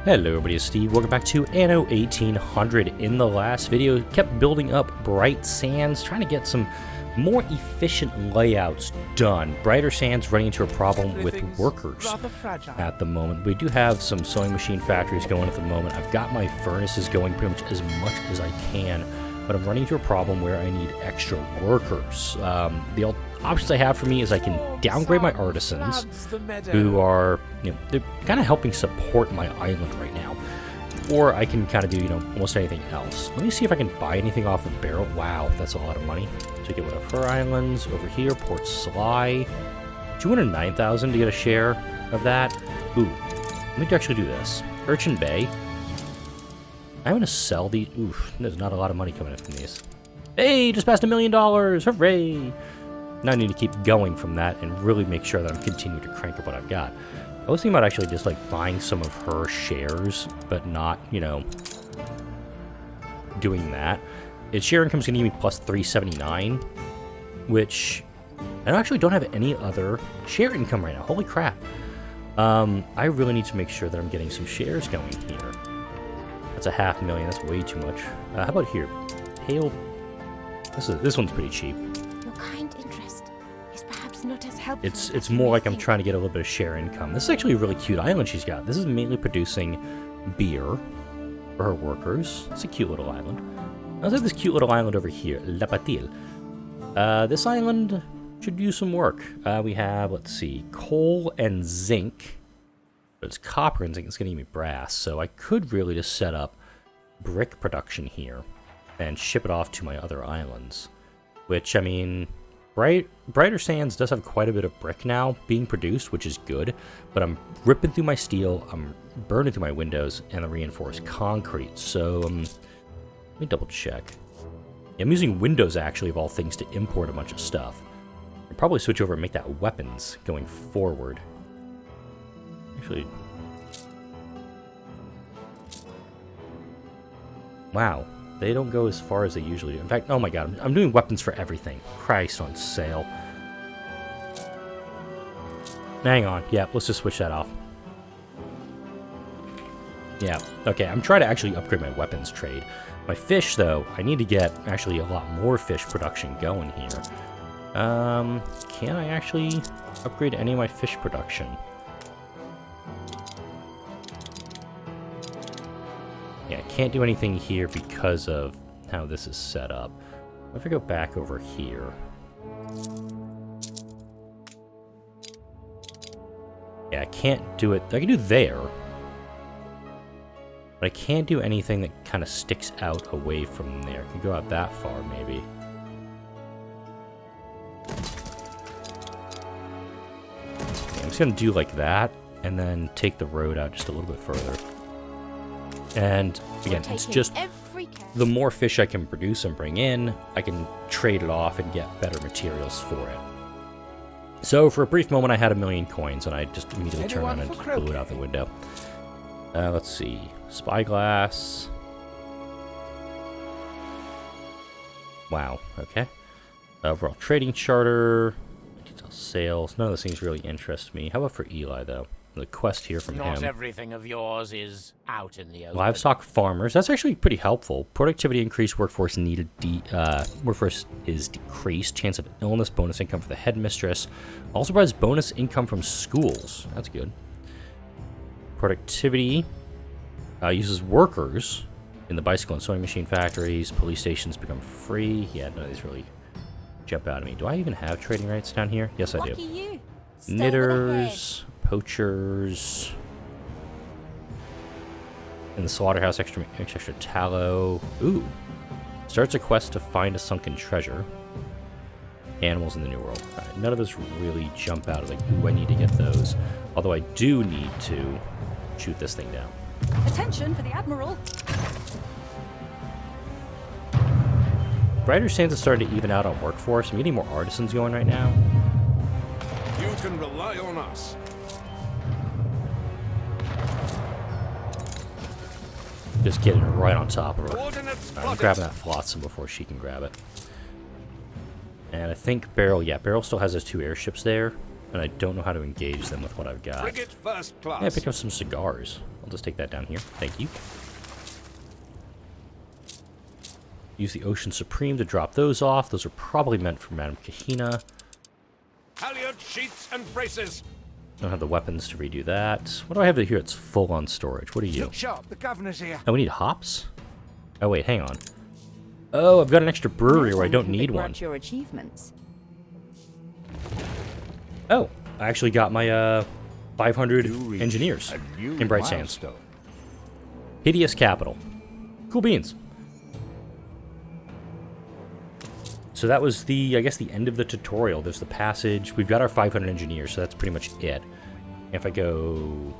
Hello everybody, it's Steve. Welcome back to Anno 1800. In the last video, kept building up Bright Sands, trying to get some more efficient layouts done. Brighter Sands running into a problem with workers at the moment. We do have some sewing machine factories going at the moment. I've got my furnaces going pretty much as I can, but I'm running into a problem where I need extra workers. The options I have for me is I can downgrade my artisans, who are, they're kind of helping support my island right now. Or I can kind of do, almost anything else. Let me see if I can buy anything off of Beryl. Wow, that's a lot of money. To get rid of her islands. Over here, Port Sly. 209,000 to get a share of that. Ooh, let me actually do this. Urchin Bay. I'm going to sell these. Ooh, there's not a lot of money coming in from these. Hey, just passed $1 million. Hooray! Now I need to keep going from that and really make sure that I'm continuing to crank up what I've got. I was thinking about actually just buying some of her shares, but not, doing that. Its share income is going to give me plus 379, which I actually don't have any other share income right now. Holy crap. I really need to make sure that I'm getting some shares going here. That's a $500,000. That's way too much. How about here? Hail. This one's pretty cheap. Your kind interest is perhaps not as helpful. It's more like I'm trying to get a little bit of share income. This is actually a really cute island she's got. This is mainly producing beer for her workers. It's a cute little island. I also have this cute little island over here, La Patille. This island should use some work. We have, let's see, coal and zinc. But it's copper and zinc. It's going to give me brass. So I could really just set up brick production here and ship it off to my other islands. Which, I mean, Brighter Sands does have quite a bit of brick now being produced, which is good. But I'm ripping through my steel, I'm burning through my windows, and the reinforced concrete. So, let me double check. Yeah, I'm using Windows, actually, of all things, to import a bunch of stuff. I'll probably switch over and make that weapons going forward. Actually... Wow. They don't go as far as they usually do. In fact, oh my god, I'm doing weapons for everything. Christ on sale. Hang on. Yeah, let's just switch that off. Yeah, okay, I'm trying to actually upgrade my weapons trade. My fish, though, I need to get actually a lot more fish production going here. Can I actually upgrade any of my fish production? Yeah, I can't do anything here because of how this is set up. If I go back over here... Yeah, I can't do it. I can do there. But I can't do anything that kind of sticks out away from there. I can go out that far, maybe. Okay, I'm just going to do like that, and then take the road out just a little bit further. And, again, it's just the more fish I can produce and bring in, I can trade it off and get better materials for it. So, for a brief moment, I had 1 million coins, and I just immediately turned around and just blew it out the window. Let's see. Spyglass. Wow, okay. Overall trading charter. Detail sales. None of those things really interest me. How about for Eli, though? The quest here from him. Not everything of yours is out in the open. Livestock farmers. That's actually pretty helpful. Productivity increased. Workforce needed. Workforce is decreased. Chance of illness. Bonus income for the headmistress. Also provides bonus income from schools. That's good. Productivity uses workers in the bicycle and sewing machine factories. Police stations become free. Yeah, none of these really jump out at me. Do I even have trading rights down here? Yes, I do. Knitters, poachers, in the slaughterhouse, extra tallow. Ooh, starts a quest to find a sunken treasure. Animals in the New World. All right, none of those really jump out. Like, ooh, I need to get those. Although I do need to shoot this thing down. Attention for the Admiral. Brighter Sands is starting to even out on workforce. I'm getting more artisans going right now. You can rely on us. Just getting it right on top of her. I'm grabbing that flotsam before she can grab it. And I think Beryl, yeah, Beryl still has those 2 airships there. and I don't know how to engage them with what I've got. Frigate first class. Yeah, I picked up some cigars. I'll just take that down here. Thank you. Use the Ocean Supreme to drop those off. Those are probably meant for Madame Kahina. Halyard sheets and braces. Don't have the weapons to redo that. What do I have here? It's full on storage. What are you? Look sharp, the governor's here. Oh, we need hops? Oh, wait, hang on. Oh, I've got an extra brewery where I don't need one. Your achievements. Oh, I actually got my 500 engineers in Bright Sands. Hideous Capital. Cool beans. So that was the, I guess, the end of the tutorial. There's the passage. We've got our 500 engineers, so that's pretty much it. If I go...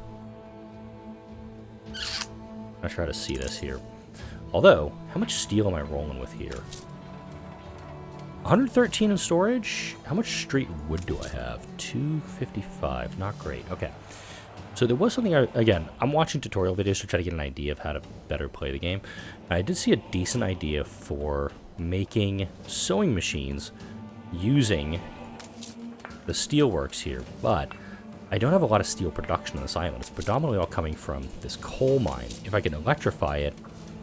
I'll try to see this here. Although, how much steel am I rolling with here? 113 in storage? How much straight wood do I have? 255. Not great. Okay. So there was something, again, I'm watching tutorial videos to try to get an idea of how to better play the game. I did see a decent idea for making sewing machines using the steelworks here, but I don't have a lot of steel production on this island. It's predominantly all coming from this coal mine. If I can electrify it,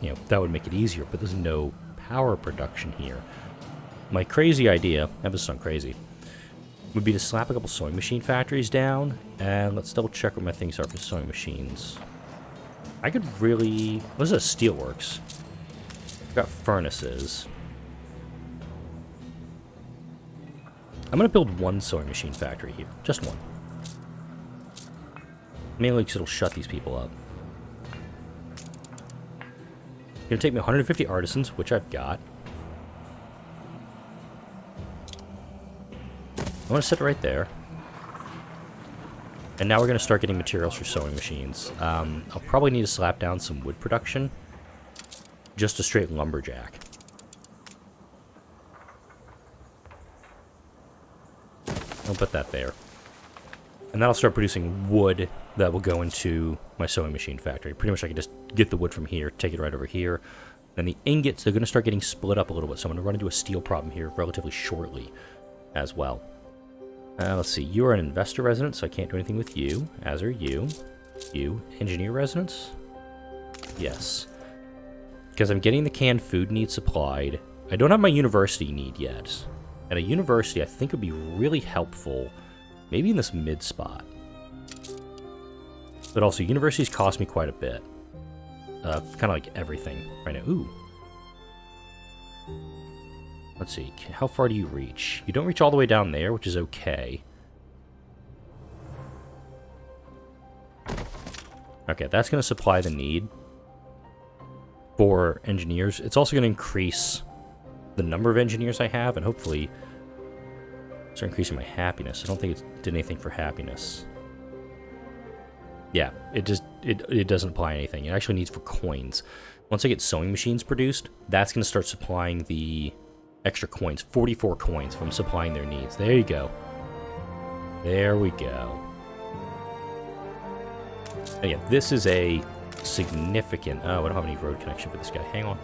you know, that would make it easier, but there's no power production here. My crazy idea, that was sound crazy, would be to slap a couple sewing machine factories down, and let's double check what my things are for sewing machines. I could really... What is this? Steelworks. I've got furnaces. I'm going to build one sewing machine factory here. Just one. Mainly because it'll shut these people up. It's going to take me 150 artisans, which I've got. I'm going to set it right there. And now we're going to start getting materials for sewing machines. I'll probably need to slap down some wood production. Just a straight lumberjack. I'll put that there. And then I'll start producing wood that will go into my sewing machine factory. Pretty much I can just get the wood from here, take it right over here. Then the ingots, they're going to start getting split up a little bit, so I'm going to run into a steel problem here relatively shortly as well. Let's see, you are an investor resident, so I can't do anything with you, as are you. You, engineer residence? Yes. Because I'm getting the canned food need supplied. I don't have my university need yet. At a university, I think would be really helpful, maybe in this mid spot. But also, universities cost me quite a bit. Kind of like everything right now. Ooh. Let's see, how far do you reach? You don't reach all the way down there, which is okay. Okay, that's going to supply the need for engineers. It's also going to increase the number of engineers I have, and hopefully start increasing my happiness. I don't think it did anything for happiness. Yeah, it doesn't apply anything. It actually needs for coins. Once I get sewing machines produced, that's going to start supplying the extra coins. 44 coins from supplying their needs. There you go. There we go. And yeah, this is a significant... Oh, I don't have any road connection for this guy. Hang on.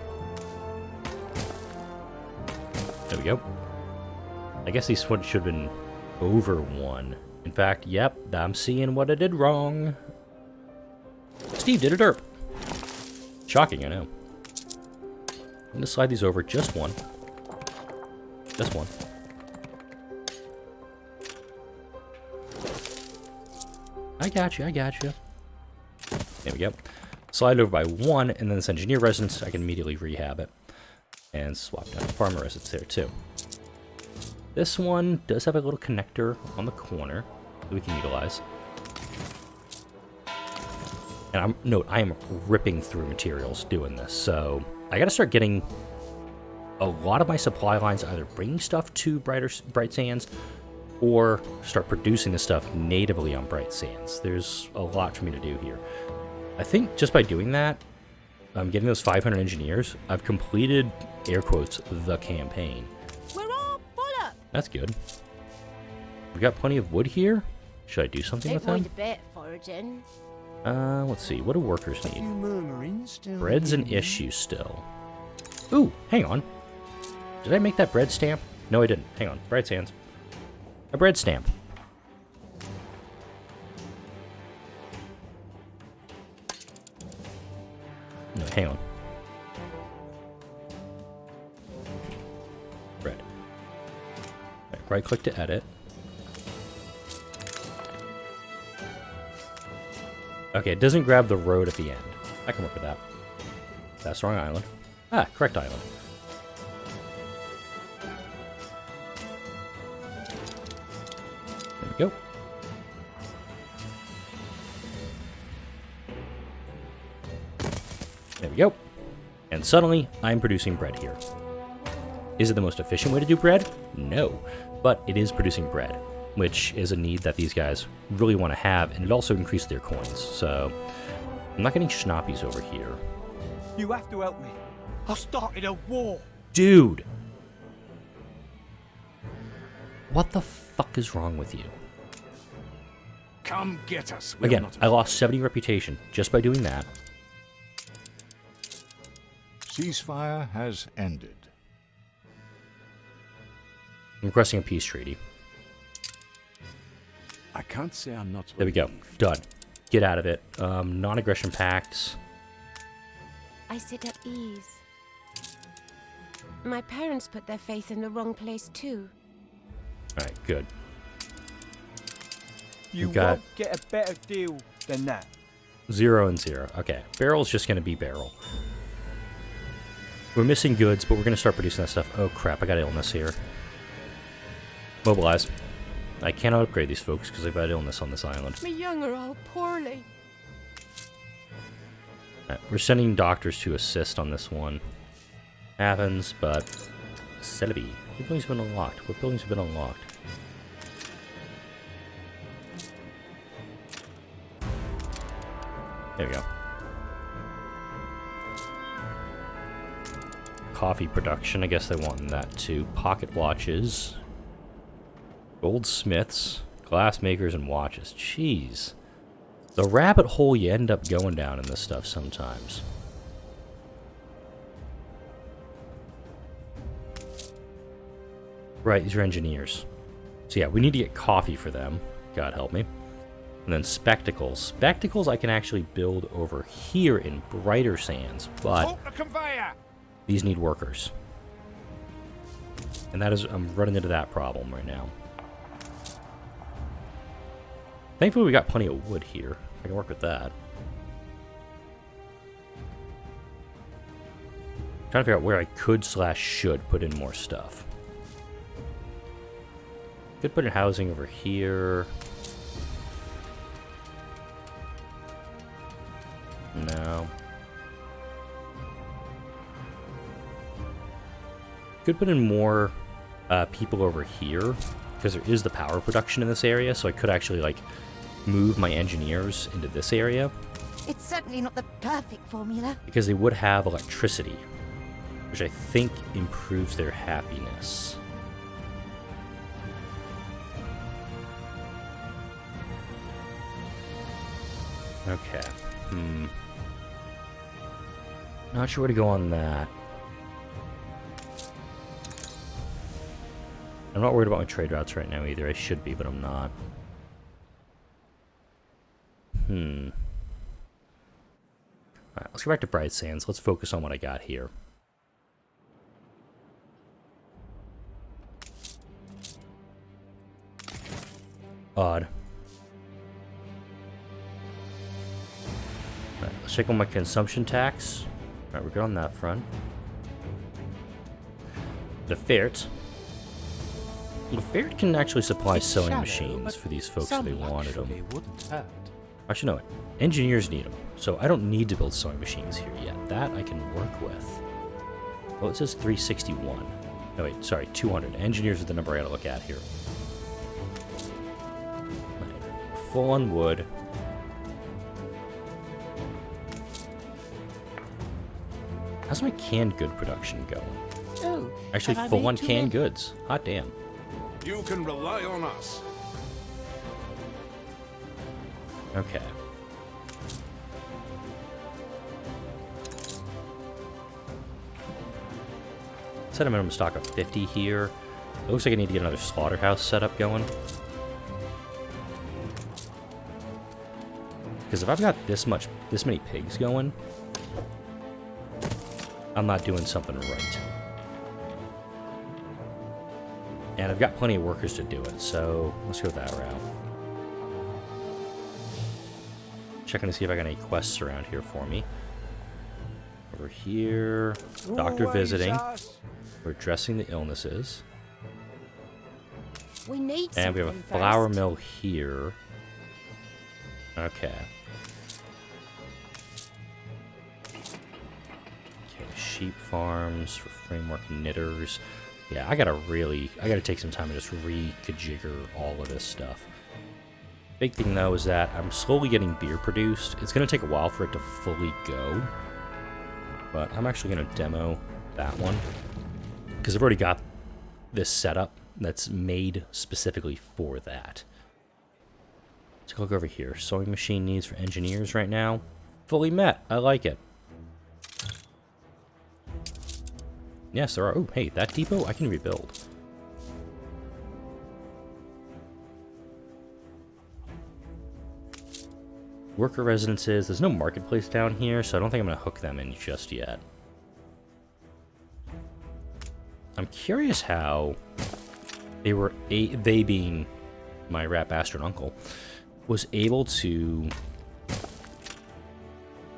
There we go. I guess these should have been over one. In fact, yep, I'm seeing what I did wrong. Steve did a derp. Shocking, I know. I'm going to slide these over just one. Just one. I got you, I got you. There we go. Slide it over by one, and then this engineer residence, I can immediately rehab it. And swap down the farmer residence there, too. This one does have a little connector on the corner that we can utilize. And I am ripping through materials doing this, so I gotta start getting a lot of my supply lines, either bringing stuff to Bright Sands or start producing the stuff natively on Bright Sands. There's a lot for me to do here. I think just by doing that, getting those 500 engineers, I've completed, air quotes, the campaign. We're all full up. That's good. We got plenty of wood here. Should I do something with Don't mind them? a bit foraging. Let's see. What do workers need? Murmuring still. Bread's an issue still. Ooh, hang on. Did I make that bread stamp? No, I didn't. Hang on. Bright Sands. A bread stamp. No, hang on. Bread. Right click to edit. Okay, it doesn't grab the road at the end. I can work with that. That's the wrong island. Ah, correct island. There we go. There we go. And suddenly, I'm producing bread here. Is it the most efficient way to do bread? No. But it is producing bread, which is a need that these guys really want to have, and it also increased their coins. So, I'm not getting schnappies over here. You have to help me. I started a war. Dude! What the fuck is wrong with you? Come get us. We're Again, not I lost 70 reputation just by doing that. Ceasefire has ended. I'm requesting a peace treaty. I can't say I'm not. There we go. Done. Get out of it. Non-aggression pacts. I sit at ease. My parents put their faith in the wrong place too. Alright, good. You got- won't get a better deal than that. 0 and 0. Okay, Beryl's just going to be Beryl. We're missing goods, but we're going to start producing that stuff. Oh crap, I got illness here. Mobilize. I cannot upgrade these folks because they've got illness on this island. My young are all poorly. Right, we're sending doctors to assist on this one. Happens, but... Celebi. What buildings have been unlocked? What buildings have been unlocked? There we go. Coffee production, I guess they want that too. Pocket watches. Goldsmiths. Glass makers and watches. Jeez. The rabbit hole you end up going down in this stuff sometimes. Right, these are engineers. So yeah, we need to get coffee for them. God help me. And then spectacles. Spectacles I can actually build over here in brighter sands, but Halt the conveyor! these need workers. And that is, I'm running into that problem right now. Thankfully we got plenty of wood here. I can work with that. Trying to figure out where I could / should put in more stuff. Could put in housing over here. No. Could put in more people over here, because there is the power production in this area, so I could actually, like, move my engineers into this area, It's certainly not the perfect formula. because they would have electricity, which I think improves their happiness. Okay. Not sure where to go on that. I'm not worried about my trade routes right now either. I should be, but I'm not. Alright, let's go back to Bright Sands. Let's focus on what I got here. Odd. Alright, let's check on my consumption tax. Alright, we're good on that front. The ferret. The ferret can actually supply It's sewing shallow, machines but for these folks if some they wanted them. luxury wouldn't hurt. Actually, no. Engineers need them, so I don't need to build sewing machines here yet. That I can work with. Oh, it says 361. No, wait, sorry, 200. Engineers is the number I gotta look at here. Right. Full on wood. How's my canned good production going? Oh, Actually, have I full made on too canned many? goods. Hot damn. You can rely on us. Okay. Set a minimum stock of 50 here. It looks like I need to get another slaughterhouse setup going. Because if I've got this many pigs going, I'm not doing something right. And I've got plenty of workers to do it, so let's go that route. Checking to see if I got any quests around here for me. Over here, doctor visiting. We're addressing the illnesses. We need And we have a something flour first. mill here. Okay. Okay, sheep farms for framework knitters. Yeah, I gotta take some time to just reconfigure all of this stuff. Big thing though is that I'm slowly getting beer produced. It's gonna take a while for it to fully go, but I'm actually gonna demo that one because I've already got this setup that's made specifically for that. Let's look over here. Sewing machine needs for engineers right now. Fully met. I like it. Yes, there are. Oh, hey, that depot I can rebuild. Worker residences. There's no marketplace down here, so I don't think I'm going to hook them in just yet. I'm curious how they being my rat bastard uncle, was able to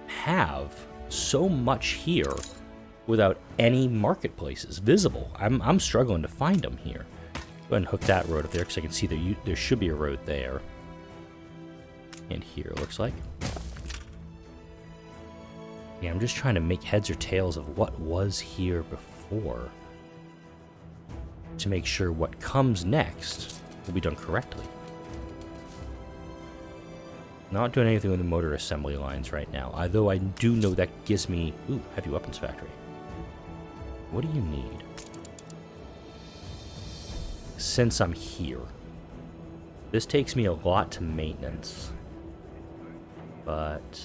have so much here without any marketplaces visible. I'm struggling to find them here. Go ahead and hook that road up there because I can see that there should be a road there. And here, it looks like. Yeah, I'm just trying to make heads or tails of what was here before, to make sure what comes next will be done correctly. Not doing anything with the motor assembly lines right now, although I do know that gives me... Ooh, heavy weapons factory. What do you need? Since I'm here. This takes me a lot to maintenance. But...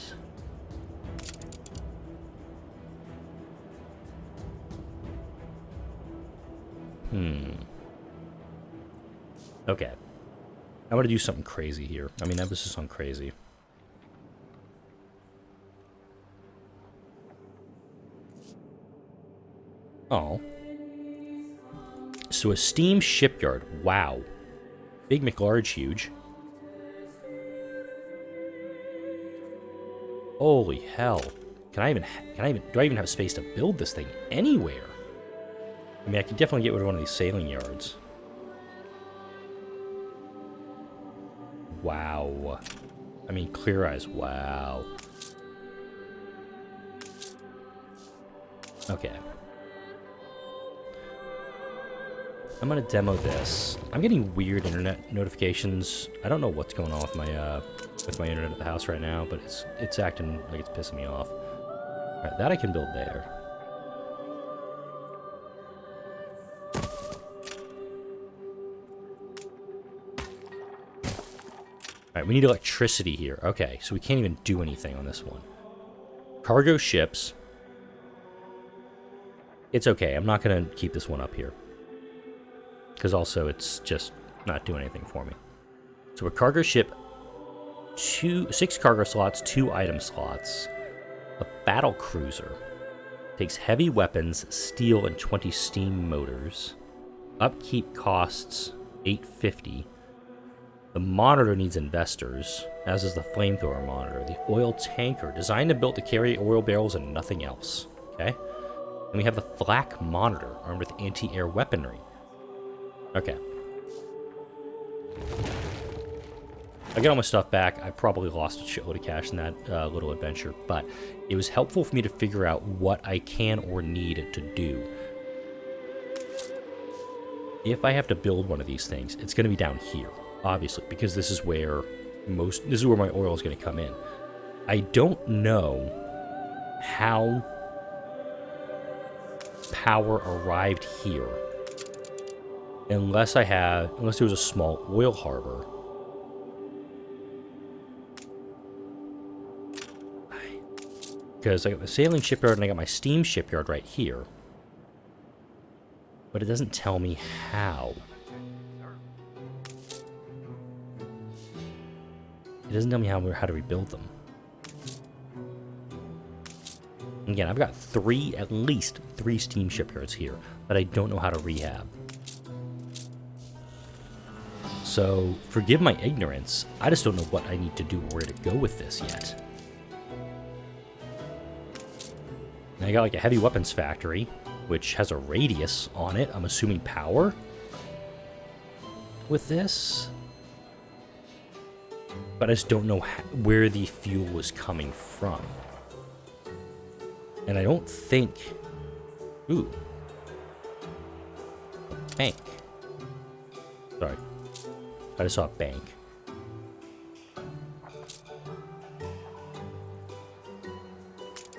Okay. I'm gonna do something crazy here. I mean, emphasis on crazy. Oh. So a steam shipyard. Wow. Big McLarge huge. Holy hell. Do I even have space to build this thing anywhere? I mean, I could definitely get rid of one of these sailing yards. Wow. I mean, Clear Eyes. Wow. Okay. I'm gonna demo this. I'm getting weird internet notifications. I don't know what's going on with my internet at the house right now, but it's acting like it's pissing me off. All right, that I can build there. All right, we need electricity here. Okay, so we can't even do anything on this one. Cargo ships. It's okay. I'm not gonna keep this one up here, because also it's just not doing anything for me. So a cargo ship, 6 cargo slots, 2 item slots. A battle cruiser. Takes heavy weapons, steel, and 20 steam motors. Upkeep costs $850. The monitor needs investors, as is the flamethrower monitor. The oil tanker, designed and built to carry oil barrels and nothing else. Okay? And we have the flak monitor, armed with anti-air weaponry. Okay. I get all my stuff back. I probably lost a shitload of cash in that little adventure, but it was helpful for me to figure out what I can or need to do. If I have to build one of these things, it's going to be down here, obviously, because this is where my oil is going to come in. I don't know how power arrived here unless there was a small oil harbor. Because I got the sailing shipyard and I got my steam shipyard right here. But it doesn't tell me how. It doesn't tell me how to rebuild them. Again, I've got at least three steam shipyards here that I don't know how to rehab. So, forgive my ignorance, I just don't know what I need to do or where to go with this yet. And I got like a heavy weapons factory, which has a radius on it. I'm assuming power with this. But I just don't know where the fuel was coming from. And I don't think... Ooh. Bank. Sorry. I just saw a bank.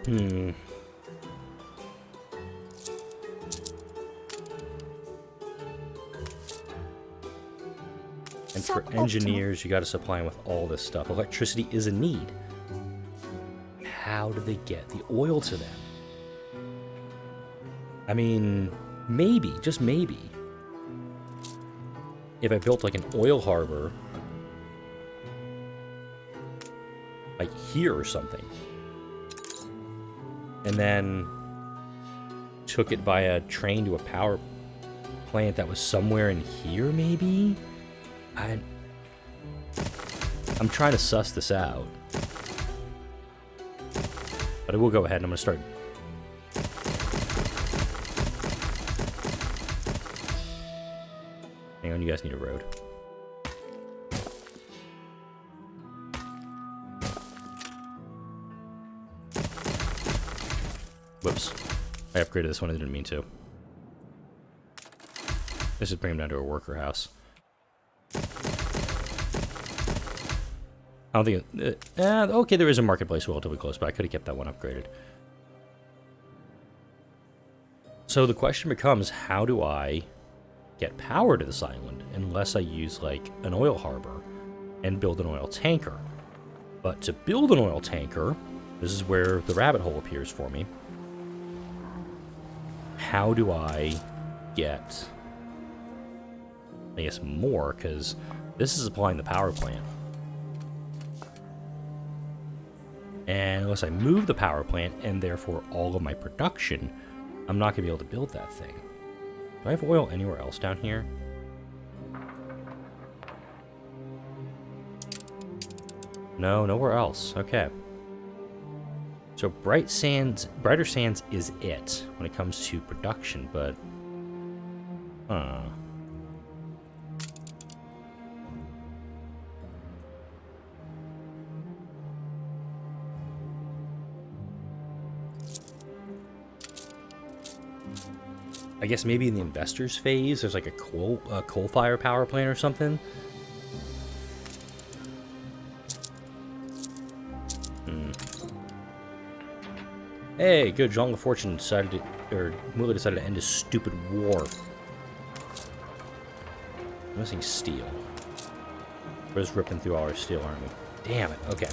And for engineers, you got to supply them with all this stuff. Electricity is a need. How do they get the oil to them? I mean, maybe, just maybe, if I built like an oil harbor, like here or something, and then took it via train to a power plant that was somewhere in here, maybe? I'm trying to suss this out. But I will go ahead and I'm going to start... Hang on, you guys need a road. Whoops. I upgraded this one, I didn't mean to. Let's just bring him down to a worker house. I don't think... okay, there is a marketplace relatively close, but I could have kept that one upgraded. So the question becomes, how do I get power to this island unless I use, like, an oil harbor and build an oil tanker? But to build an oil tanker, this is where the rabbit hole appears for me. How do I get, I guess, more? Because this is supplying the power plant. And unless I move the power plant, and therefore all of my production, I'm not going to be able to build that thing. Do I have oil anywhere else down here? No, nowhere else. Okay. So brighter sands is it when it comes to production, but... I guess maybe in the investors phase, there's like a coal-fire power plant or something. Hey, good. Jean LaFortune decided to, or Mueller decided to end his stupid war. I'm missing steel. We're just ripping through all our steel army. Damn it. Okay.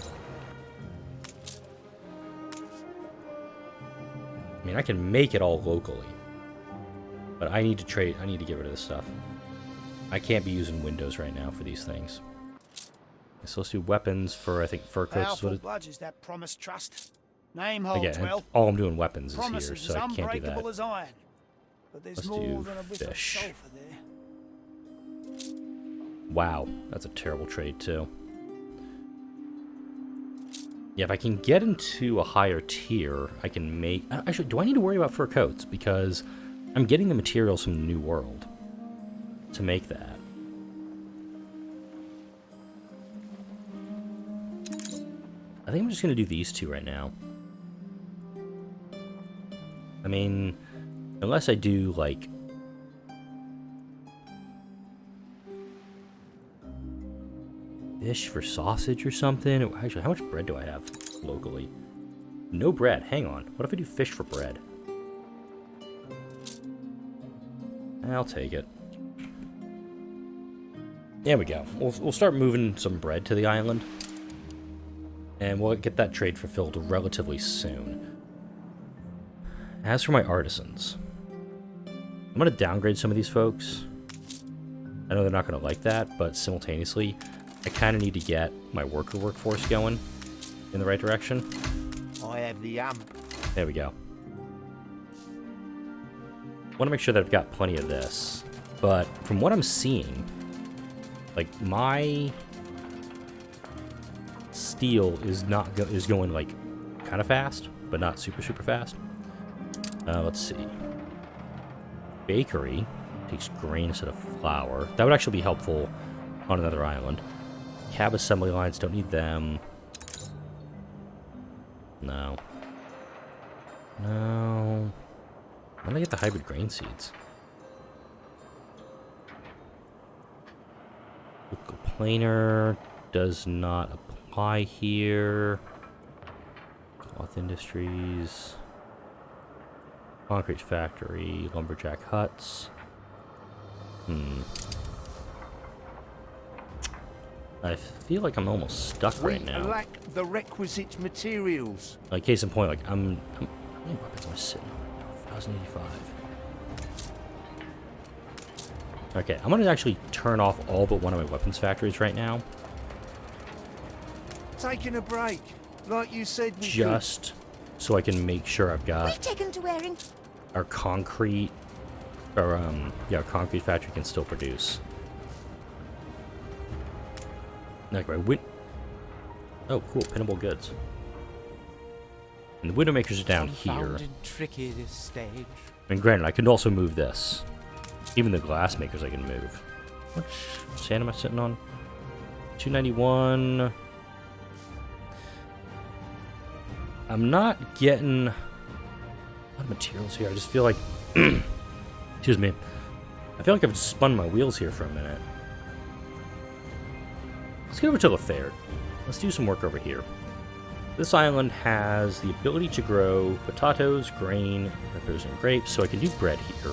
I mean, I can make it all locally. But I need to trade. I need to get rid of this stuff. I can't be using Windows right now for these things. So let's do weapons for, I think, fur coats. Powerful bludges that promise trust. Name holds Again, well. all I'm doing weapons is here, Promises so I can't do that. as iron. But there's Let's more do than a whiff fish. of sulfur there. Wow, that's a terrible trade too. Yeah, if I can get into a higher tier, I can make... Actually, do I need to worry about fur coats? Because I'm getting the materials from the New World to make that. I think I'm just going to do these two right now. I mean, unless I do, like... fish for sausage or something? Actually, how much bread do I have locally? No bread. Hang on. What if I do fish for bread? I'll take it. There we go. We'll start moving some bread to the island. And we'll get that trade fulfilled relatively soon. As for my artisans, I'm going to downgrade some of these folks. I know they're not going to like that, but simultaneously, I kind of need to get my workforce going in the right direction. I have the There we go. Want to make sure that I've got plenty of this. But from what I'm seeing, like, my steel is going, like, kind of fast, but not super fast. Let's see. Bakery takes grain instead of flour. That would actually be helpful on another island. Cab assembly lines, don't need them. No. No. When do I get the hybrid grain seeds? Local planer does not apply here. Cloth industries. Concrete factory. Lumberjack huts. I feel like I'm almost stuck right now. We lack the requisite materials. Like, case in point, like, how many weapons am I sitting on? 1,085. Okay, I'm gonna actually turn off all but one of my weapons factories right now. Taking a break, like you said we Just so I can make sure I've got We've taken to wearing. our concrete, or, yeah, our concrete factory can still produce. Like, my oh, cool, pinnable goods. And the Widowmakers are down here. Confounded tricky this stage. And granted, I can also move this. Even the glass makers I can move. Which sand am I sitting on? 291. I'm not getting a lot of materials here. I just feel like... excuse me. I feel like I've spun my wheels here for a minute. Let's get over to the fair. Let's do some work over here. This island has the ability to grow potatoes, grain, peppers, and grapes, so I can do bread here.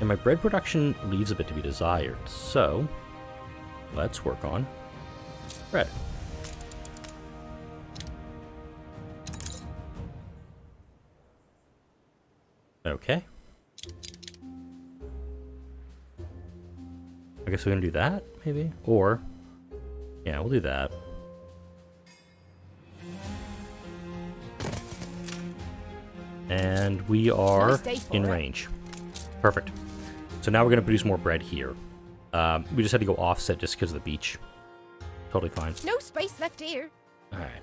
And my bread production leaves a bit to be desired, so let's work on bread. Okay. I guess we're gonna do that, maybe? Or, yeah, we'll do that. And we are in range. Perfect. So now we're gonna produce more bread here. We just had to go offset just because of the beach. Totally fine. No space left here. Alright.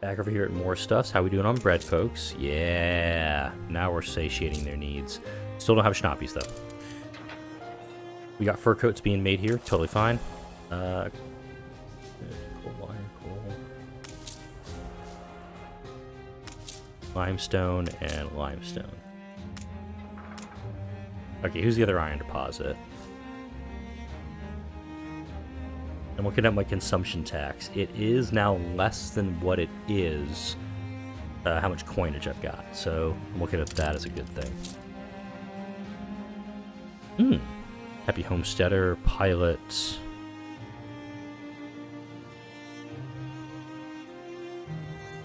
Back over here at more stuffs. How we doing on bread, folks? Yeah. Now we're satiating their needs. Still don't have schnappies, though. We got fur coats being made here. Totally fine. Coal wire, coal. Limestone and limestone. Okay, who's the other iron deposit? I'm looking at my consumption tax. It is now less than what it is, how much coinage I've got. So I'm looking at that as a good thing. Happy homesteader, pilot.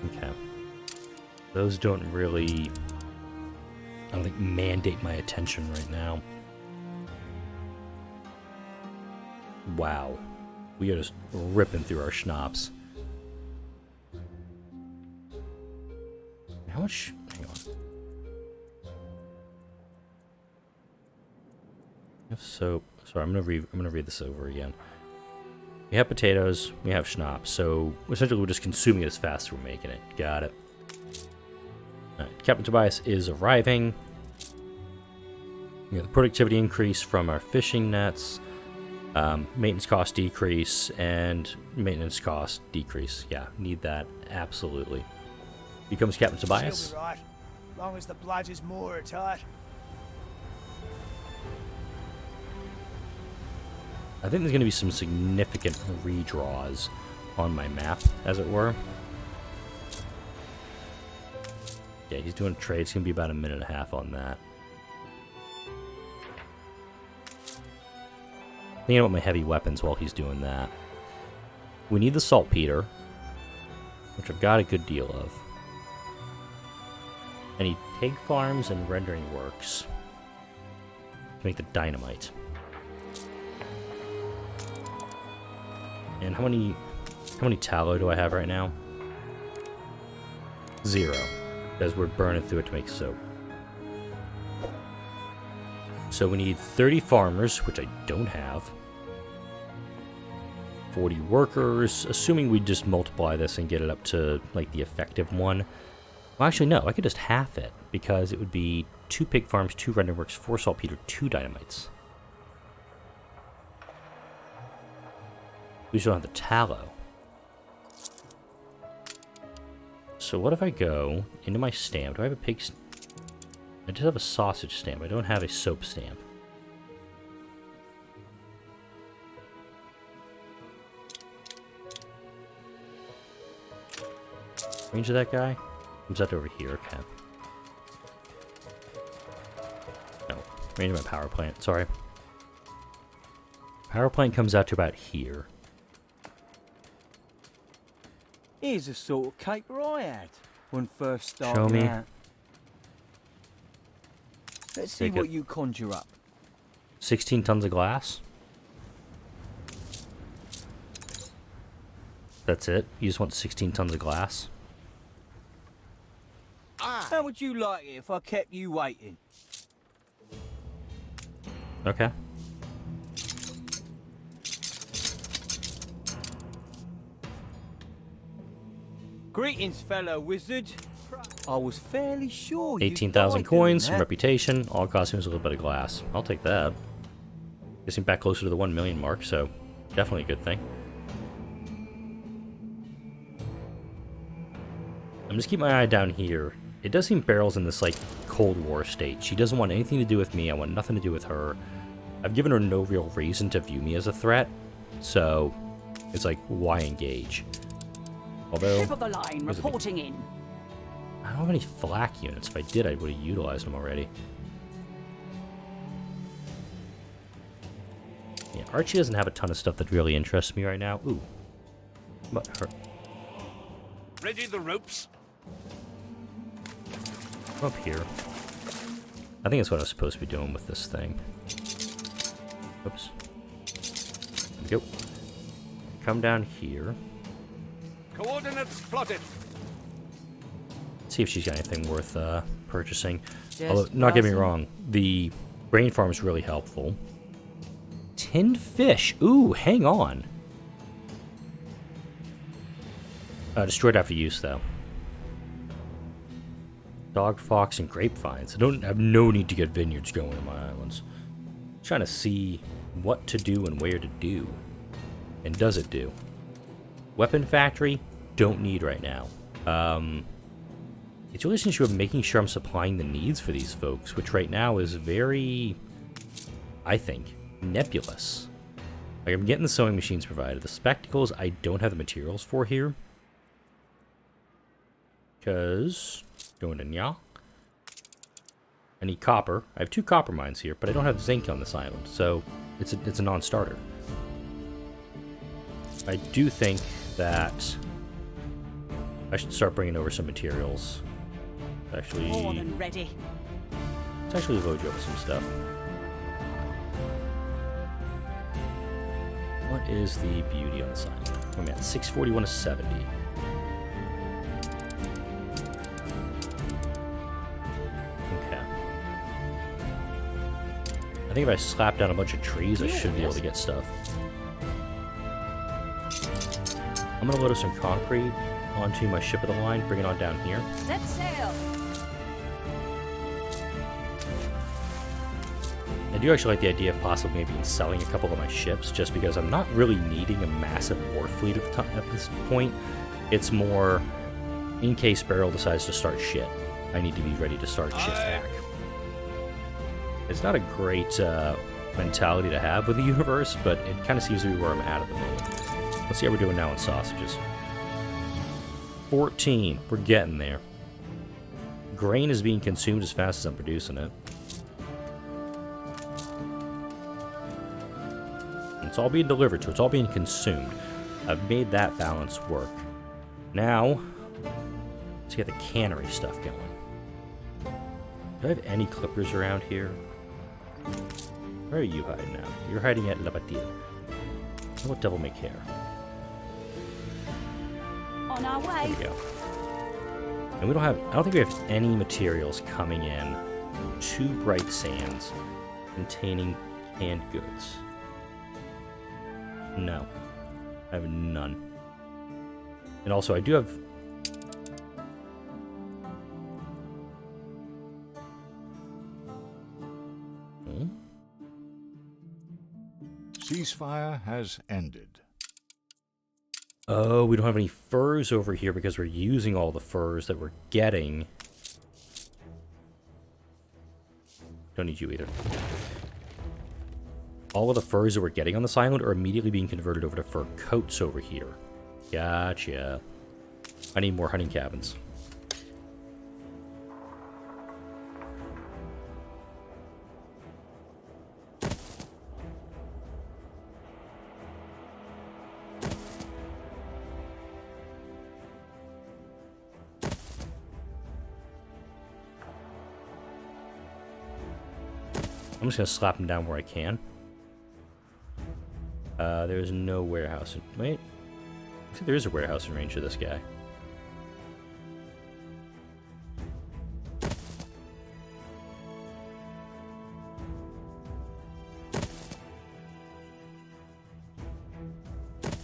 Okay. Those don't really, I don't think, mandate my attention right now. Wow. We are just ripping through our schnapps. How much? Hang on. We have soap. Sorry, I'm gonna read this over again. We have potatoes. We have schnapps. So essentially, we're just consuming it as fast as we're making it. Got it. All right, Captain Tobias is arriving. We got the productivity increase from our fishing nets. Maintenance cost decrease and maintenance cost decrease. Yeah, need that absolutely. Becomes Captain Tobias. She'll be right, long as the blood is more tight. I think there's going to be some significant redraws on my map, as it were. Yeah, he's doing a trade. It's going to be about 1.5 minutes on that. Thinking about my heavy weapons while he's doing that. We need the saltpeter, which I've got a good deal of. I need pig farms and rendering works to make the dynamite. And how many How many tallow do I have right now? 0. Because we're burning through it to make soap. So we need 30 farmers, which I don't have. 40 workers, assuming we just multiply this and get it up to, like, the effective one. Well, actually, no, I could just half it, because it would be 2 pig farms, 2 rendering works, 4 saltpeter, 2 dynamites. We just don't have the tallow. So what if I go into my stamp? Do I have a pig? I just have a sausage stamp. I don't have a soap stamp. Range of that guy? Comes out over here, okay. No, range of my power plant, sorry. Power plant comes out to about here. Here's a sort of caper I had when first started Show me. out. Let's see Take what it. you conjure up. 16 tons of glass. That's it? You just want 16 tons of glass? How would you like it if I kept you waiting? Okay. Greetings, fellow wizard. I was fairly sure you'd 18,000 like coins, doing some that. reputation, all costumes, a little bit of glass. I'll take that. Getting back closer to the 1 million mark, so definitely a good thing. I'm just keeping my eye down here. It does seem Beryl's in this, like, Cold War state. She doesn't want anything to do with me. I want nothing to do with her. I've given her no real reason to view me as a threat, so it's like, why engage? Although, Tip of the line, there's a big- reporting in. I don't have any flak units. If I did, I would have utilized them already. Yeah, Archie doesn't have a ton of stuff that really interests me right now. Ooh. But her. Ready the ropes? Up here. I think that's what I was supposed to be doing with this thing. Oops. There we go. Come down here. Coordinates plotted. See if she's got anything worth purchasing. Just Although, not get me passing. wrong, the brain farm is really helpful. Tinned fish. Ooh, hang on. Destroyed after use, though. Dog, fox, and grapevines. I have no need to get vineyards going in my islands. Trying to see what to do and where to do. And does it do? Weapon factory, don't need right now. It's really an issue of making sure I'm supplying the needs for these folks, which right now is very, I think, nebulous. Like, I'm getting the sewing machines provided. The spectacles, I don't have the materials for here. Because, going in ya. I need copper. I have 2 copper mines here, but I don't have zinc on this island, so it's a non-starter. I do think that I should start bringing over some materials. Actually, More than ready. let's actually load you up with some stuff. What is the beauty on this island? Oh man, 641 to 70. Okay. I think if I slap down a bunch of trees, I should be able to get stuff. I'm gonna load up some concrete onto my ship of the line, bring it on down here. Set sail. I do actually like the idea of possibly maybe selling a couple of my ships, just because I'm not really needing a massive war fleet at this point. It's more, in case Beryl decides to start shit, I need to be ready to start shit back. It's not a great mentality to have with the universe, but it kind of seems to be where I'm at the moment. Let's see how we're doing now in sausages. 14. We're getting there. Grain is being consumed as fast as I'm producing it. It's all being delivered, so it's all being consumed. I've made that balance work. Now, let's get the cannery stuff going. Do I have any clippers around here? Where are you hiding now? You're hiding at liberator. What devil may care? On our way. There we go. And we don't have, I don't think we have any materials coming in to Bright Sands containing canned goods. No. I have none. And also, I do have... Ceasefire has ended. Oh, we don't have any furs over here because we're using all the furs that we're getting. Don't need you either. All of the furs that we're getting on this island are immediately being converted over to fur coats over here. Gotcha. I need more hunting cabins. I'm just going to slap him down where I can. There's no warehouse. Wait. I think there is a warehouse in range of this guy.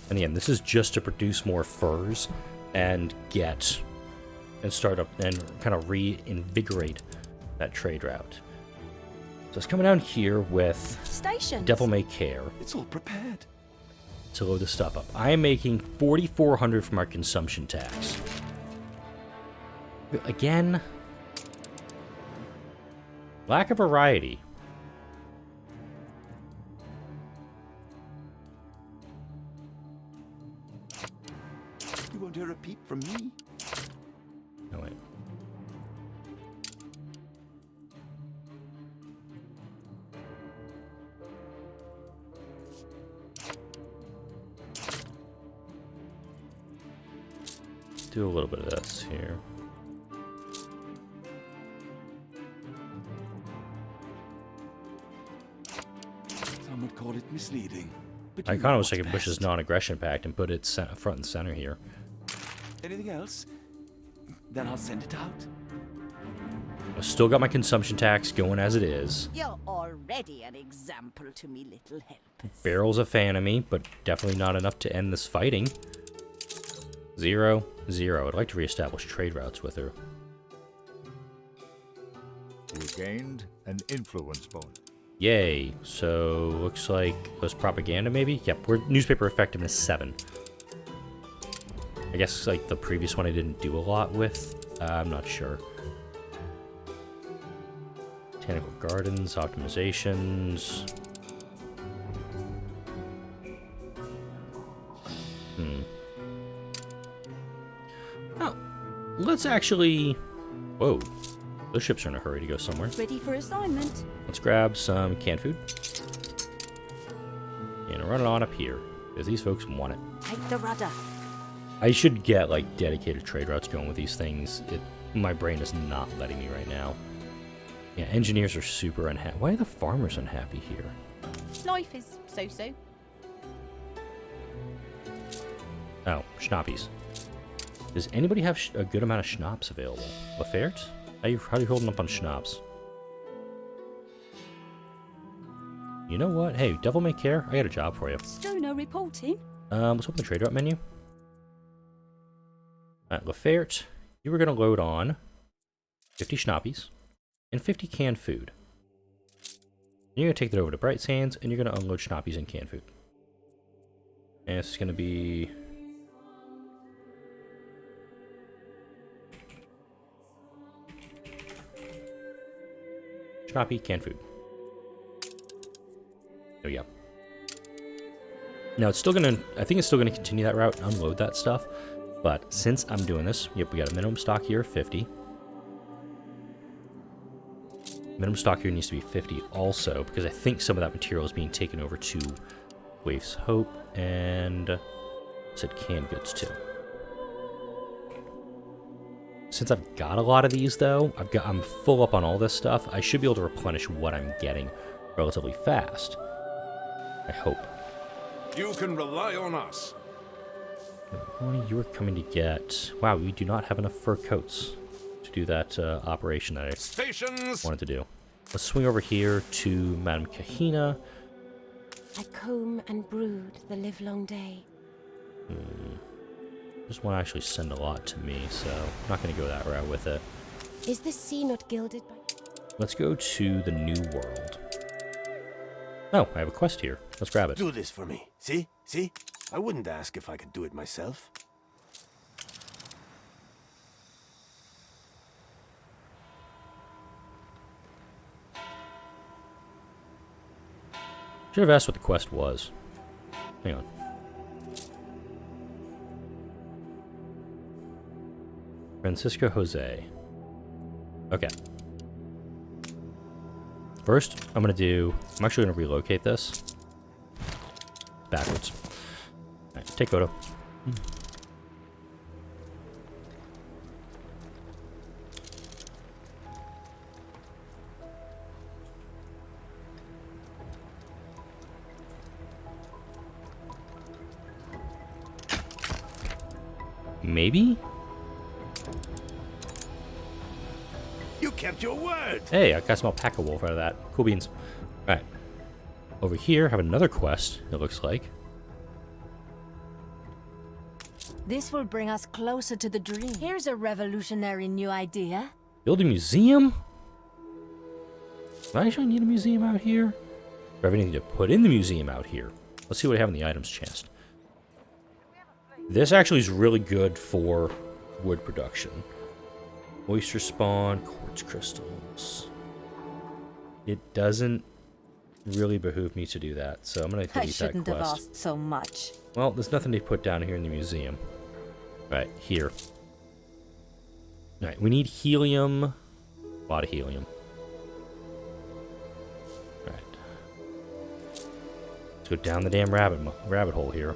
And again, this is just to produce more furs and get and start up and kind of reinvigorate that trade route. So it's coming down here with Stations. Devil May Care. It's all prepared. To load this stuff up. I am making 4,400 from our consumption tax. Again, lack of variety. You won't hear a peep from me. No, wait. Do a little bit of this here. Some would call it misleading. But I you kind know of wish I what's could push this best. non-aggression pact and put it front and center here. Anything else? Then I'll send it out. I've still got my consumption tax going as it is. You're already an example to me, little helpers. Beryl's a fan of me, but definitely not enough to end this fighting. 0, 0. I'd like to reestablish trade routes with her. You gained an influence bonus. Yay. So, looks like it was propaganda, maybe? Yep, we're newspaper effectiveness 7. I guess, like, the previous one I didn't do a lot with. I'm not sure. Botanical gardens, optimizations. Oh, let's actually... Whoa. Those ships are in a hurry to go somewhere. Ready for assignment. Let's grab some canned food. And run it on up here, because these folks want it. Take the rudder. I should get, like, dedicated trade routes going with these things. My brain is not letting me right now. Yeah, engineers are super unhappy. Why are the farmers unhappy here? Life is so-so. Oh, schnappies. Does anybody have a good amount of schnapps available? Lafayette? How are you holding up on schnapps? You know what? Hey, Devil May Care, I got a job for you. Stoner reporting. Let's open the trade route menu. Alright, Lafayette, you were going to load on 50 schnappies and 50 canned food. You're going to take that over to Bright Sands, and you're going to unload schnappies and canned food. And it's going to be... Schnappy, canned food. There we go. Now it's still gonna, I think it's still gonna continue that route and unload that stuff. But since I'm doing this, yep, we got a minimum stock here of 50. Minimum stock here needs to be 50 also, because I think some of that material is being taken over to Waif's Hope, and said canned goods too. Since I've got a lot of these though, I'm full up on all this stuff, I should be able to replenish what I'm getting relatively fast. I hope. You can rely on us. Only you are coming to get... Wow, we do not have enough fur coats to do that operation that I Stations! wanted to do. Let's swing over here to Madame Kahina. I comb and brood the livelong day. Just want to actually send a lot to me, so I'm not going to go that route with it. Is the sea not gilded by... Let's go to the New World. Oh, I have a quest here. Let's grab it. Do this for me. See? See? I wouldn't ask if I could do it myself. Should have asked what the quest was. Hang on. Francisco Jose. Okay. First, I'm actually gonna relocate this. Backwards. Alright, take photo. Maybe? You kept your word! Hey, I got some alpaca wolf out of that. Cool beans. Alright. Over here, have another quest, it looks like. This will bring us closer to the dream. Here's a revolutionary new idea. Build a museum? Do I actually need a museum out here? Or have anything to put in the museum out here? Let's see what I have in the items chest. This actually is really good for wood production. Oyster spawn, quartz crystals. It doesn't really behoove me to do that, so I'm going to delete that quest. I shouldn't have asked so much. Well, there's nothing to put down here in the museum. Right, here. Alright, we need helium. A lot of helium. Alright. Let's go down the damn rabbit hole here.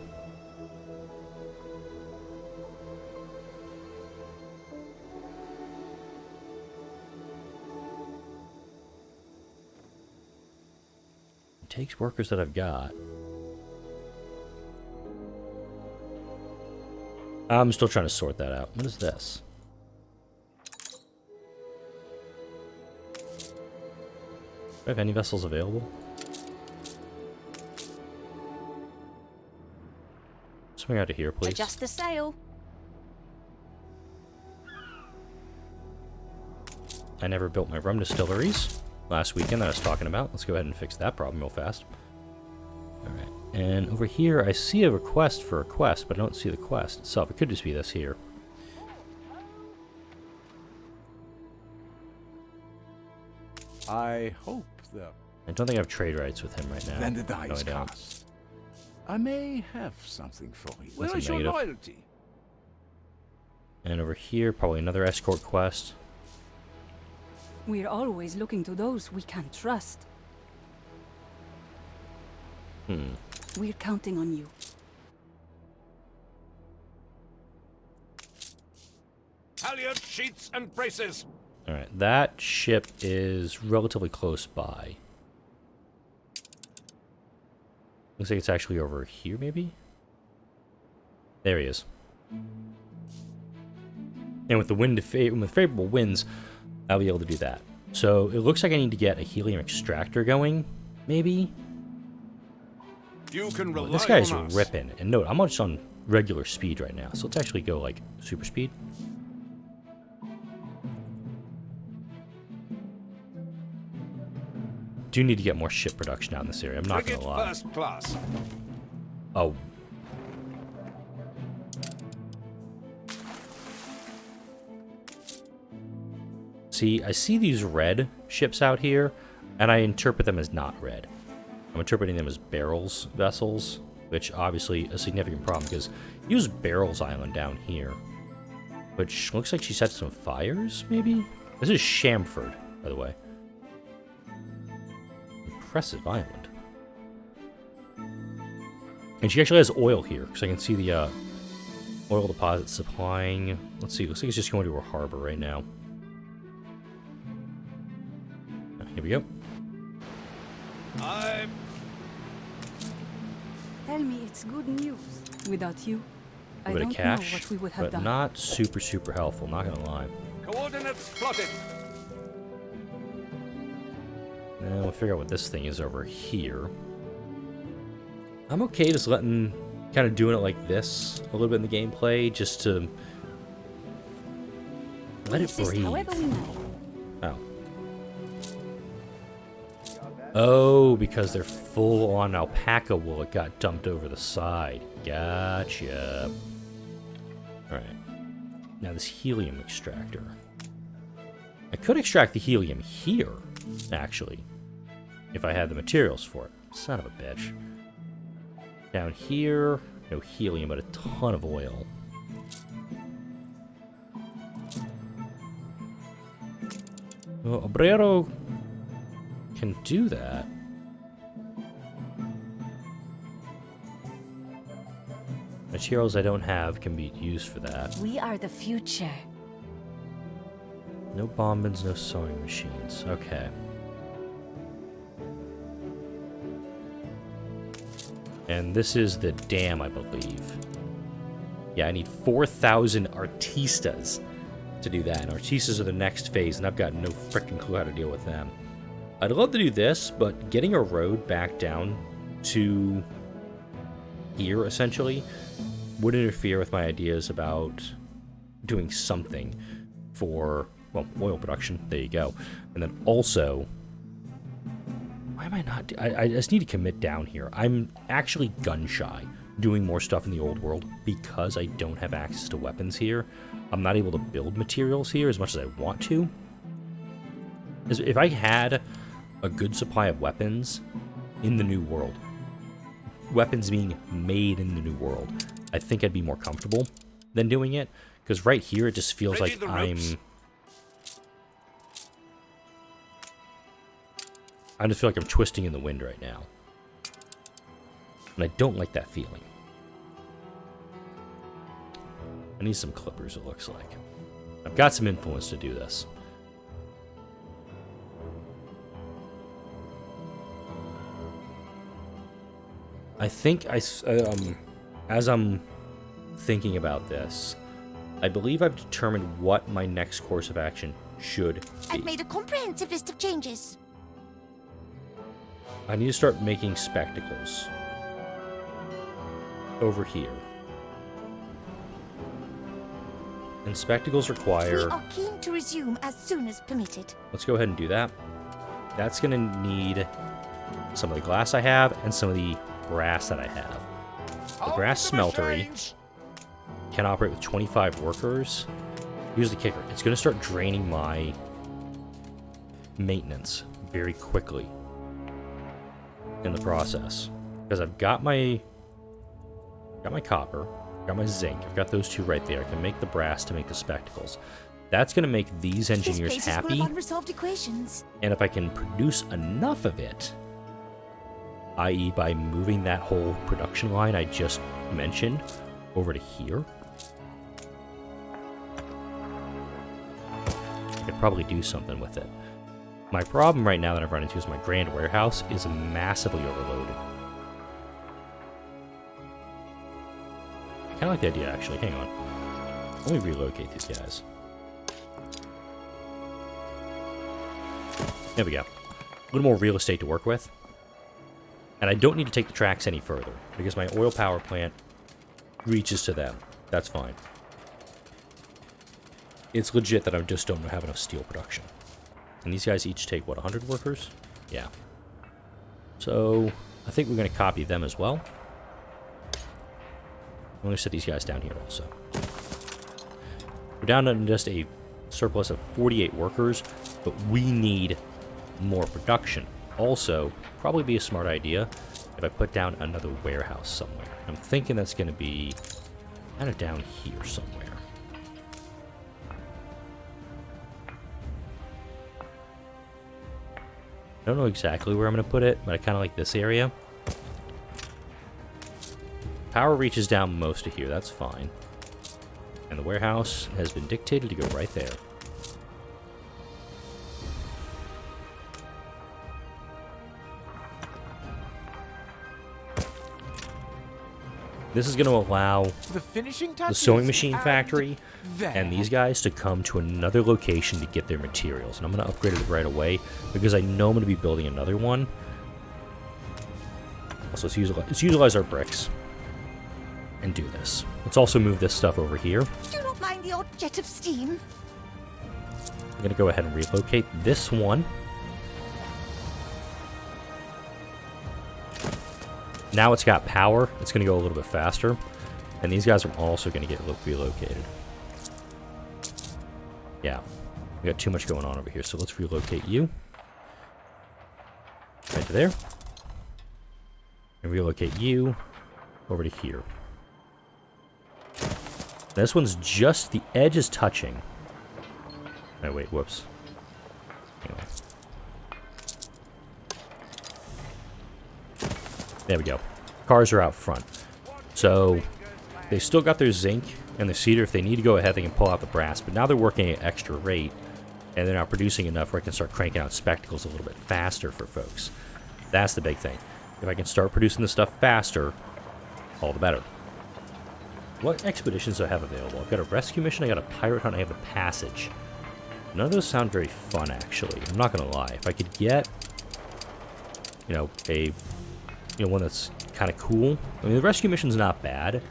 It takes workers that I've got. I'm still trying to sort that out. What is this? Do I have any vessels available? Swing out of here, please. Adjust the sail. I never built my rum distilleries last weekend that I was talking about. Let's go ahead and fix that problem real fast. Alright. And over here, I see a request for a quest, but I don't see the quest itself. It could just be this here. I hope that I don't think I have trade rights with him right now. then the No, I dice don't. cast. I may have something for you. That's Where a is your negative. loyalty? And over here, probably another escort quest. We're always looking to those we can trust. We're counting on you. Halyard, sheets, and braces. Alright, that ship is relatively close by. Looks like it's actually over here, maybe? There he is. And with the with favorable winds, I'll be able to do that. So it looks like I need to get a helium extractor going, maybe? You can rely This guy's on us. ripping. And note, I'm just on regular speed right now, so let's actually go like super speed. Do need to get more ship production out in this area. I'm not Frigate gonna lie. first class. Oh. See, I see these red ships out here, and I interpret them as not red. I'm interpreting them as Beryl's vessels, which obviously a significant problem because use Beryl's island down here, which looks like she set some fires, maybe? This is Shamford, by the way. Impressive island. And she actually has oil here, because I can see the oil deposit supplying. Let's see, looks like it's just going to her harbor right now. Here we go. Tell me it's good news. Without you, A bit of cash, but not super helpful, not gonna lie. Coordinates plotted. Now we'll figure out what this thing is over here. I'm okay just letting, kind of doing it like this a little bit in the gameplay, just to let it breathe. Oh. Oh, because they're full on alpaca wool, it got dumped over the side. Gotcha. Alright. Now this helium extractor. I could extract the helium here, actually, if I had the materials for it. Son of a bitch. Down here, no helium, but a ton of oil. Well, Beryl can do that. Materials I don't have can be used for that. We are the future. No bombings, no sewing machines. Okay. And this is the dam, I believe. Yeah, I need 4,000 artistas to do that. And artistas are the next phase, and I've got no freaking clue how to deal with them. I'd love to do this, but getting a road back down to here, essentially, would interfere with my ideas about doing something for, well, oil production. There you go. And then also, why am I not... I just need to commit down here. I'm actually gun-shy doing more stuff in the old world because I don't have access to weapons here. I'm not able to build materials here as much as I want to. If I had a good supply of weapons in the new world, weapons being made in the new world, I think I'd be more comfortable than doing it. Because right here, it just feels like I just feel like I'm twisting in the wind right now. And I don't like that feeling. I need some clippers, it looks like. I've got some influence to do this. I think as I'm thinking about this, I believe I've determined what my next course of action should be. I've made a comprehensive list of changes. I need to start making spectacles over here. And spectacles require... We are keen to resume as soon as permitted. Let's go ahead and do that. That's going to need some of the glass I have and some of the brass that I have. The brass smeltery can operate with 25 workers. Here's the kicker. It's going to start draining my maintenance very quickly in the process. Because I've got my copper, got my zinc, I've got those two right there. I can make the brass to make the spectacles. That's going to make these engineers happy. Unresolved equations. And if I can produce enough of it, i.e. by moving that whole production line I just mentioned over to here, I could probably do something with it. My problem right now that I've run into is my grand warehouse is massively overloaded. I kind of like the idea, actually. Hang on. Let me relocate these guys. There we go. A little more real estate to work with. And I don't need to take the tracks any further, because my oil power plant reaches to them. That's fine. It's legit that I just don't have enough steel production. And these guys each take, what, 100 workers? Yeah. So, I think we're going to copy them as well. I'm going to set these guys down here also. We're down to just a surplus of 48 workers, but we need more production. Also, probably be a smart idea if I put down another warehouse somewhere. I'm thinking that's going to be kind of down here somewhere. I don't know exactly where I'm going to put it, but I kind of like this area. Power reaches down most of here, that's fine. And the warehouse has been dictated to go right there. This is going to allow The finishing the touches sewing machine and factory there. and these guys to come to another location to get their materials. And I'm going to upgrade it right away because I know I'm going to be building another one. Also, let's utilize our bricks and do this. Let's also move this stuff over here. Do not mind the odd jet of steam. I'm going to go ahead and relocate this one. Now it's got power. It's going to go a little bit faster. And these guys are also going to get relocated. Yeah. We got too much going on over here, so let's relocate you. Right to there. And relocate you over to here. This one's just, the edge is touching. Oh, wait, whoops. Anyway. There we go. Cars are out front. So, they still got their zinc and the cedar. If they need to go ahead, they can pull out the brass. But now they're working at extra rate, and they're not producing enough where I can start cranking out spectacles a little bit faster for folks. That's the big thing. If I can start producing this stuff faster, all the better. What expeditions do I have available? I've got a rescue mission, I got a pirate hunt, I have the passage. None of those sound very fun, actually. I'm not going to lie. If I could get, you know, one that's kind of cool. I mean, the rescue mission's not bad.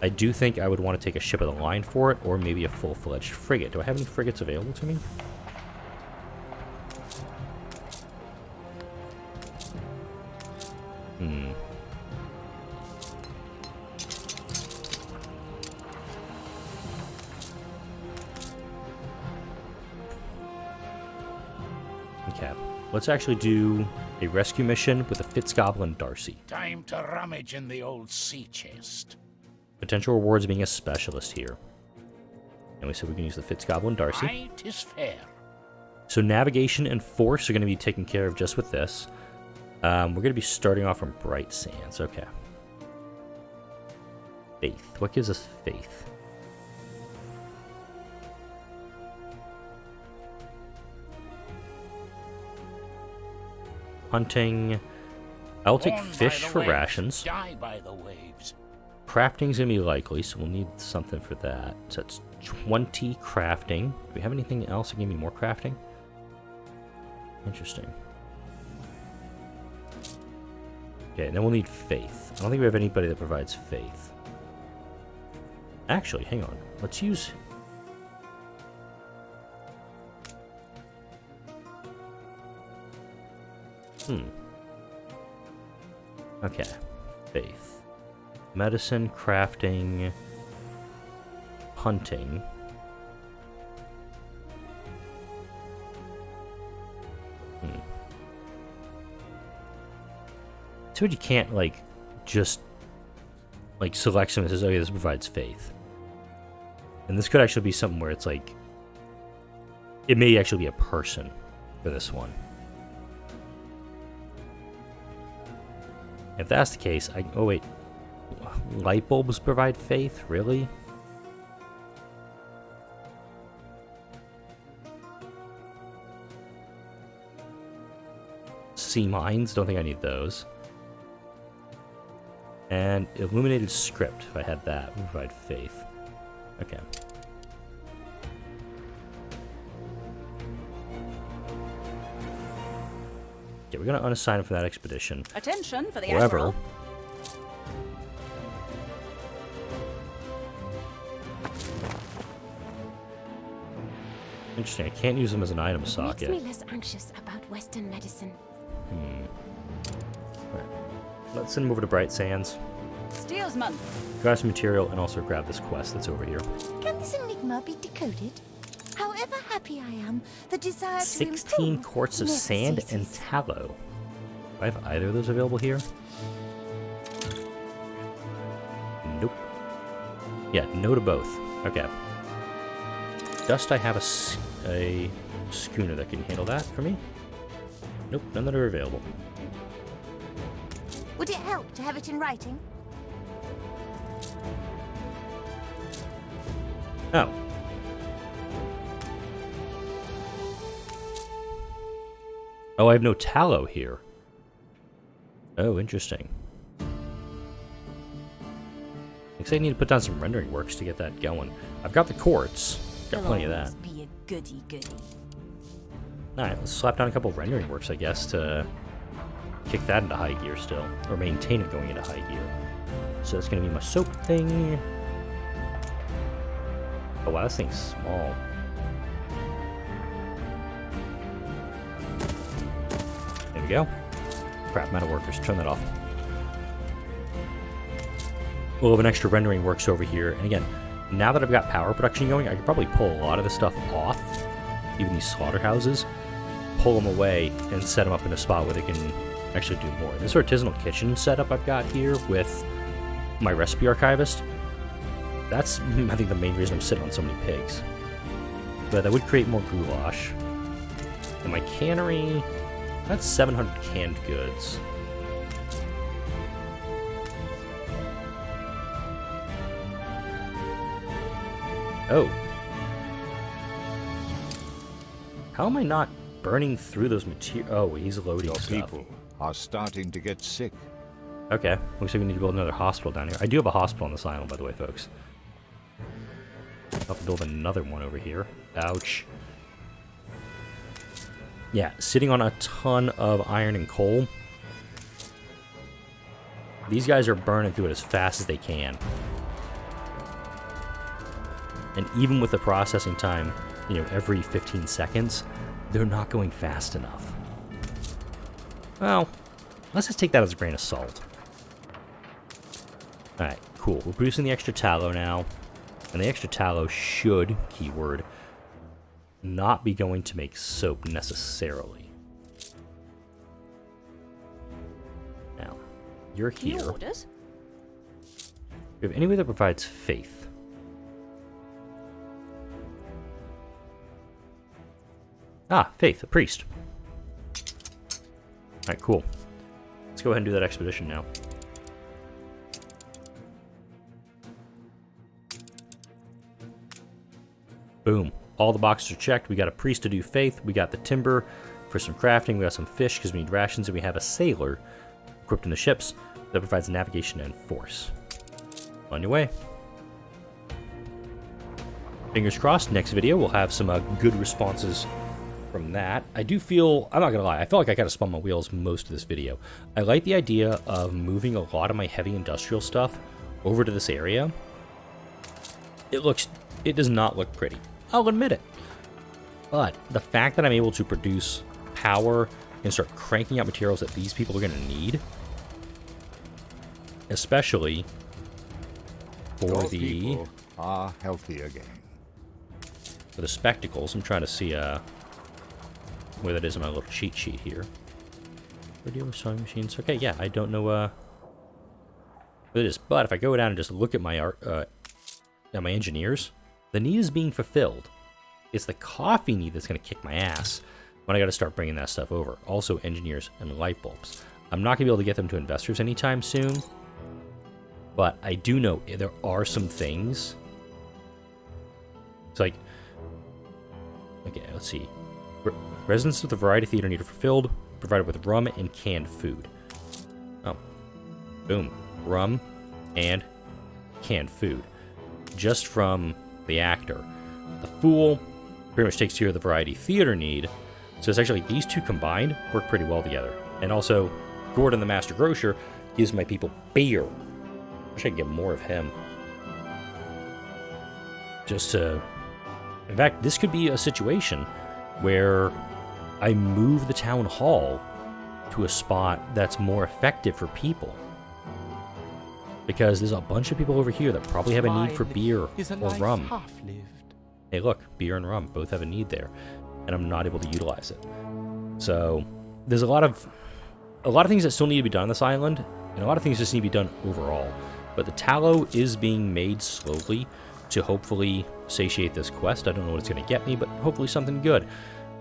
I do think I would want to take a ship of the line for it, or maybe a full-fledged frigate. Do I have any frigates available to me? Okay. Let's actually do a rescue mission with a Fitzgoblin Darcy. Time to rummage in the old sea chest. Potential rewards being a specialist here. And we said we can use the Fitzgoblin Darcy. Right is fair. So navigation and force are going to be taken care of just with this. We're going to be starting off from Bright Sands. Okay. Faith. What gives us faith? Hunting. I'll take Born by fish the for waves, rations. Die by the waves. Crafting's going to be likely, so we'll need something for that. So that's 20 crafting. Do we have anything else that give me more crafting? Interesting. Okay, and then we'll need faith. I don't think we have anybody that provides faith. Actually, hang on. Let's use... Okay. Faith. Medicine, crafting, hunting. So you can't, like, just, like, select something that says, okay, this provides faith. And this could actually be something where it's, like, it may actually be a person for this one. If that's the case, oh wait, light bulbs provide faith? Really? Sea mines? Don't think I need those. And illuminated script, if I had that, would provide faith. Okay. Okay, we're going to unassign him for that expedition. Attention for the However, Admiral. interesting, I can't use them as an item Makes socket. me less anxious about Western medicine. Right. Let's send him over to Bright Sands. Steelsman. Grab some material and also grab this quest that's over here. Can this enigma be decoded? However happy I am, the desire to 16 improve quarts of never sand and ceases. tallow. Do I have either of those available here? Nope. Yeah, no to both. Okay. Dust, I have a schooner that can handle that for me. Nope, none that are available. Would it help to have it in writing? Oh. Oh, I have no tallow here. Oh, interesting. Looks like I need to put down some rendering works to get that going. I've got the quartz. Got You'll plenty of that. always be a goody-goody. Alright, let's slap down a couple of rendering works, I guess, to kick that into high gear still. Or maintain it going into high gear. So that's going to be my soap thing. Oh wow, this thing's small. There we go. Crap, metal workers, turn that off. We'll have an extra rendering works over here. And again, now that I've got power production going, I could probably pull a lot of this stuff off. Even these slaughterhouses. Pull them away and set them up in a spot where they can actually do more. This artisanal kitchen setup I've got here with my recipe archivist, that's, I think, the main reason I'm sitting on so many pigs. But that would create more goulash. And my cannery, that's 700 canned goods. Oh. How am I not burning through those materials? Oh, he's loading Your stuff. people are starting to get sick. Okay, looks like we need to build another hospital down here. I do have a hospital on this island, by the way, folks. I'll have to build another one over here. Ouch. Yeah, sitting on a ton of iron and coal. These guys are burning through it as fast as they can. And even with the processing time, you know, every 15 seconds, they're not going fast enough. Well, let's just take that as a grain of salt. Alright, cool. We're producing the extra tallow now. And the extra tallow should, keyword, not be going to make soap necessarily. Now, you're here. New orders? We have anybody that provides faith. Ah, Faith, a priest. Alright, cool. Let's go ahead and do that expedition now. Boom. All the boxes are checked. We got a priest to do faith. We got the timber for some crafting. We got some fish because we need rations. And we have a sailor equipped in the ships that provides navigation and force. On your way. Fingers crossed, next video we'll have some good responses from that. I do feel, I'm not gonna lie, I feel like I kind of spun my wheels most of this video. I like the idea of moving a lot of my heavy industrial stuff over to this area. It does not look pretty. I'll admit it. But the fact that I'm able to produce power and start cranking out materials that these people are gonna need, especially for Your the people are healthy again. for the spectacles. I'm trying to see where that is in my little cheat sheet here. Radio sewing machines. Okay, yeah, I don't know what it is, but if I go down and just look at my my engineers, the need is being fulfilled. It's the coffee need that's going to kick my ass when I got to start bringing that stuff over. Also, engineers and light bulbs. I'm not going to be able to get them to investors anytime soon, but I do know there are some things. It's like, okay, let's see. Residents of the Variety Theater need are fulfilled, provided with rum and canned food. Oh. Boom. Rum and canned food. Just from the actor. The Fool pretty much takes care of the Variety Theater need. So it's actually these two combined work pretty well together. And also, Gordon the Master Grocer gives my people beer. Wish I could get more of him. Just to... In fact, this could be a situation where I move the town hall to a spot that's more effective for people. Because there's a bunch of people over here that probably have a need for beer or rum. Hey look, beer and rum both have a need there, and I'm not able to utilize it. So there's a lot of things that still need to be done on this island, and a lot of things just need to be done overall. But the tallow is being made slowly to hopefully satiate this quest. I don't know what it's going to get me, but hopefully something good.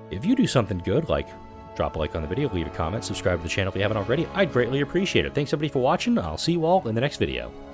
If you do something good, like drop a like on the video, leave a comment, subscribe to the channel if you haven't already, I'd greatly appreciate it. Thanks everybody for watching. I'll see you all in the next video.